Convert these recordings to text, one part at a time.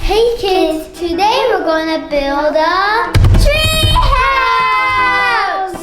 Hey kids, today we're going to build a tree house!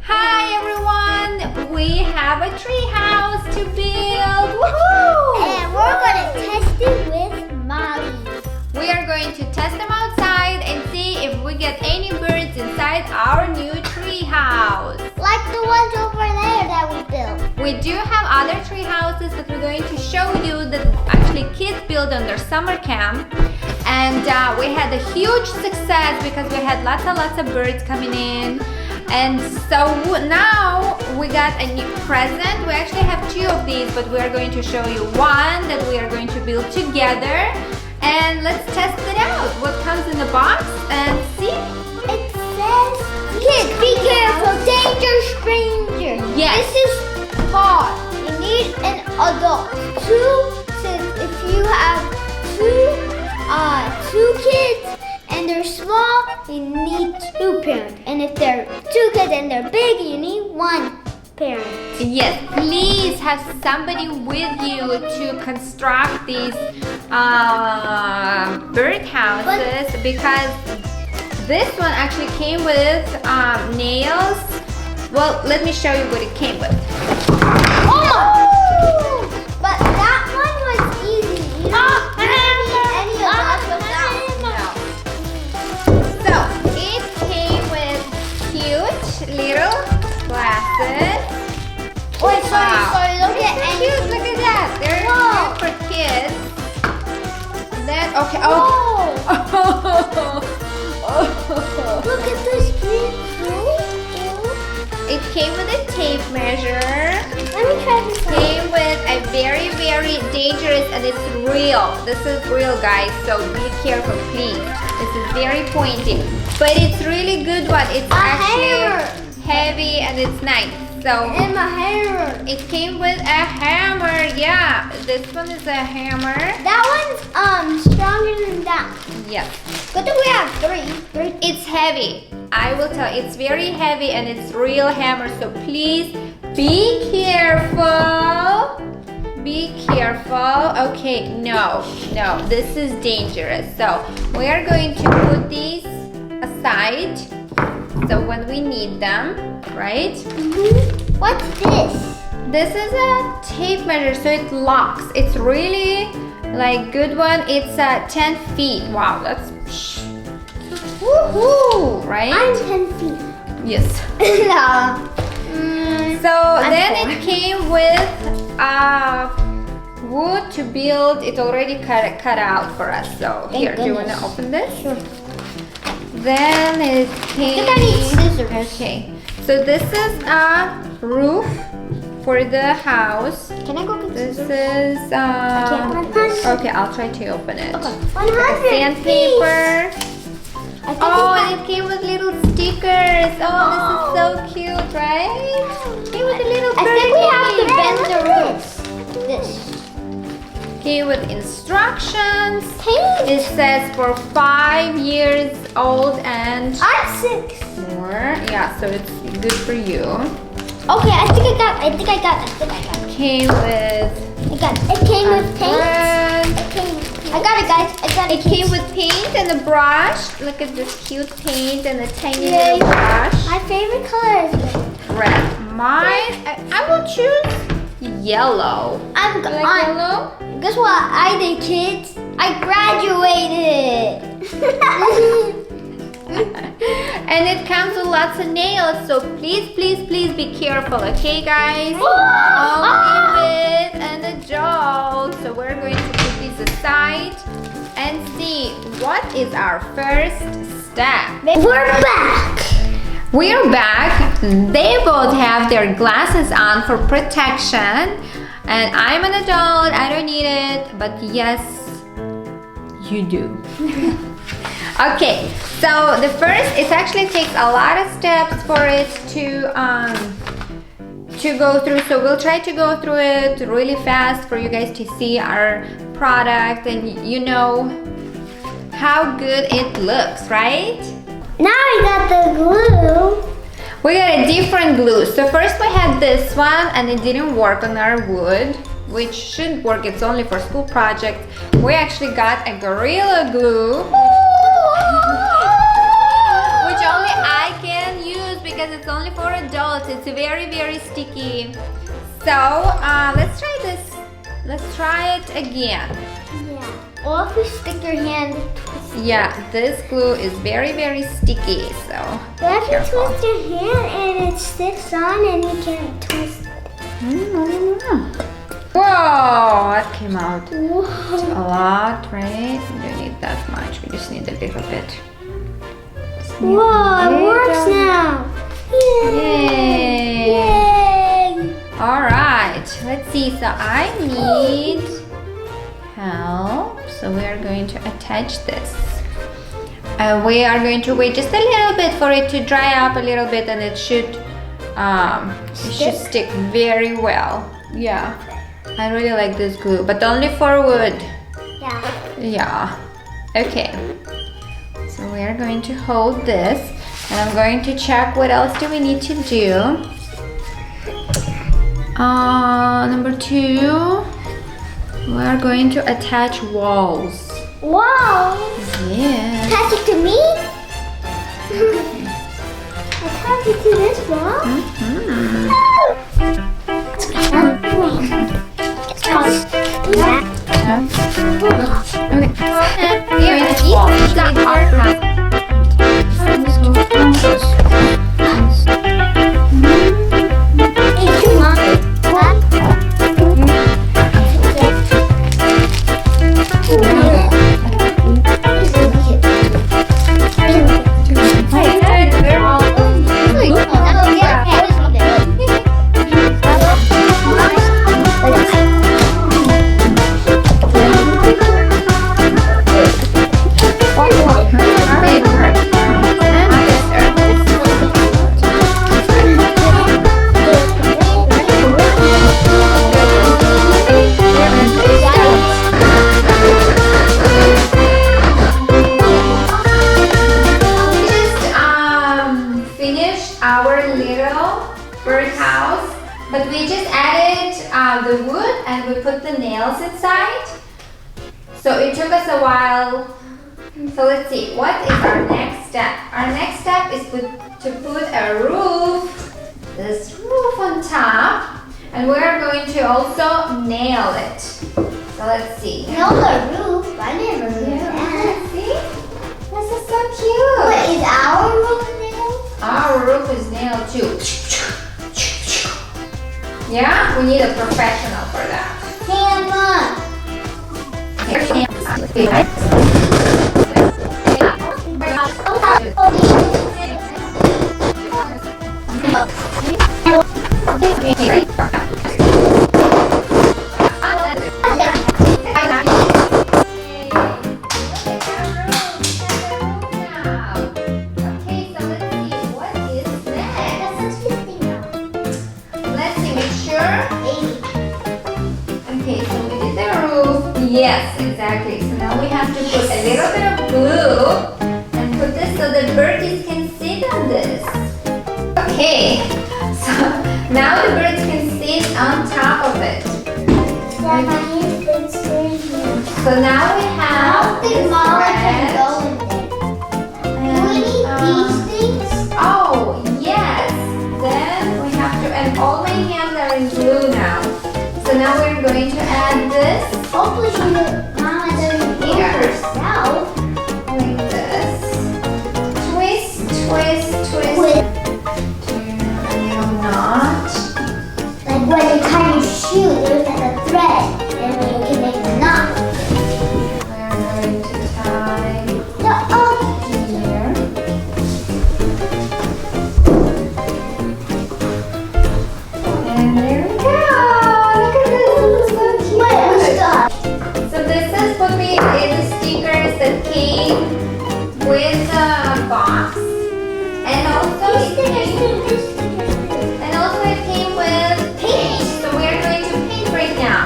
Hi everyone! We have a tree house to build! Woohoo! And we're going to test it with Molly. We are going to test them outside and see if we get any birds inside our new tree house. Like the ones over there that we built. We do have other tree houses that we're going to show you that actually kids build on their summer camp. And we had a huge success because we had lots of birds coming in. And so now we got a new present. We actually have two of these, but we are going to show you one that we are going to build together. And let's test it out. What comes in the box and see? It says, kids, be careful, danger stranger. Yes. This is hard. You need an adult. If you have two kids and they're small, you need two parents. And if they're two kids and they're big, you need one parent. Yes, please have somebody with you to construct these bird houses because this one actually came with nails. Well, let me show you what it came with. Oh! But that one was easy. You don't need any of us without. No. So, it came with cute little glasses. Wait, sorry, don't get They're any. cute, look at that. They're cute for kids. And then, okay, Look at this kid. It came with a tape measure. Let me try this one. Came with a very dangerous, and it's real. This is real, guys, so be careful, please. This is very pointy, but it's really good one. It's actually heavy and it's nice. So and my hammer. it came with a hammer. Yeah, this one is a hammer. That one's stronger than that. Yes. Good that we have three. It's heavy. I will tell you, it's very heavy and it's real hammer. So please be careful. Be careful. Okay, no, this is dangerous. So we are going to put these aside. So when we need them, right? Mm-hmm. What's this? This is a tape measure, so it locks. It's really like good one. It's 10 feet. Wow, that's woohoo, right? I'm 10 feet. Yes. No. So then it came with wood to build. It already cut out for us. So here, do you want to open this? Sure. Then it came. I think I need scissors. Okay. So this is a roof for the house. Can I go get This scissors? is okay, I'll try to open it. Okay. 100 Sandpaper. I think Oh, we and it came with little stickers. Oh, this is so cute, right? Came with a little I think we have to birdie. bend the roof. This. Came with instructions. Hey. It says for 5 years old and I'm 6. more. Yeah, so it's good for you. Okay, I think I got. Came with It came with paint. red. I got it, guys. I got it. It came with paint and a brush. Look at this cute paint and a tiny little brush. My favorite color is Red. Mine, I will choose yellow. I'm You like yellow? Guess what? I did, kids. I graduated. And it comes with lots of nails, so please be careful, okay, guys? Only with an adult. So we're going to put these aside and see what is our first step. We're back. We're back. They both have their glasses on for protection. And I'm an adult, I don't need it, but yes, you do. Okay, so the first, it actually takes a lot of steps for it to go through. So we'll try to go through it really fast for you guys to see our product and you know how good it looks, right? Now I got the glue. We got a different glue. So first we had this one and it didn't work on our wood. which shouldn't work. It's only for school projects. We actually got a Gorilla Glue, which only I can use because it's only for adults. It's very, very sticky. So let's try this. Let's try it again. Yeah. Or if you stick your hand. Yeah, this glue is very, very sticky. So But if you twist your hand and it sticks on and you can't twist it. Whoa, that came out Whoa. a lot, right? We don't need that much. We just need a little bit. Whoa, it works now. Yay! Yay! All right, let's see. So I need help. So we are going to attach this. We are going to wait just a little bit for it to dry up a little bit, and it should stick very well. Yeah, I really like this glue, but only for wood. Yeah. Yeah. Okay. So we are going to hold this, and I'm going to check what else do we need to do. Number 2, we are going to attach walls. Wow. Yeah. Attach it to me? Attach it to this wall? Our little birdhouse, but we just added the wood and we put the nails inside. So it took us a while. So let's see, what is our next step? Our next step is to put a roof, this roof on top, and we're going to also nail it. So let's see. Nail the roof? I never knew that. See? This is so cute. Wait, is our roof nailed? Our roof is nailed too. Yeah, we need a professional for that. Yes, exactly. So now we have to put a little bit of glue and put this so the birdies can sit on this. Okay, so now the birds can sit on top of it. So now we have this thread. Do we need these things? Oh, yes. Then we have to, and all my hands are in glue now. So now we're going to add this. Hopefully Mama doesn't do it herself. Like this. Twist, twist, twist. With A little knot. like when you tie your shoe, there's like a thread, and then you can make a knot. We're going to tie here. And there we go. Look at this. This is so cute. So this is what we did, the stickers that came with the box. And also it came with paint. So we're going to paint right now.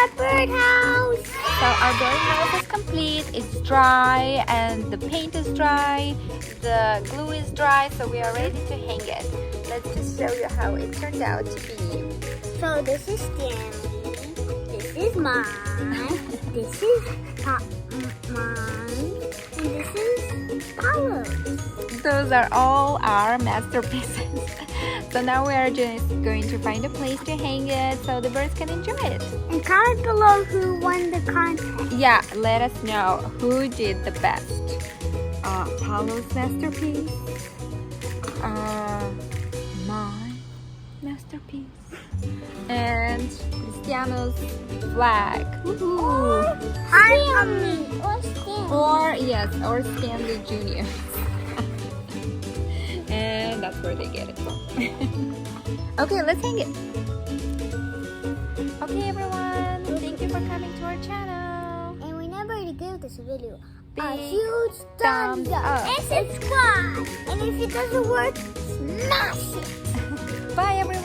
our birdhouse. So our birdhouse is complete. It's dry and the paint is dry. The glue is dry, so we are ready to hang it. Let's just show you how it turned out to be. So this is Stanley. This is mine. This is mine. And this is Paolo's. Those are all our masterpieces. So now we are just going to find a place to hang it so the birds can enjoy it. And comment below who won the contest. Yeah, let us know who did the best. Paolo's masterpiece. My masterpiece. And Cristiano's flag. Woohoo! Or Stanley JR. And that's where they get it from. Okay, let's hang it. Okay, everyone. Thank you for coming to our channel. And remember to give this video a Big huge thumbs up. And subscribe. And if it doesn't work, smash it. Bye, everyone.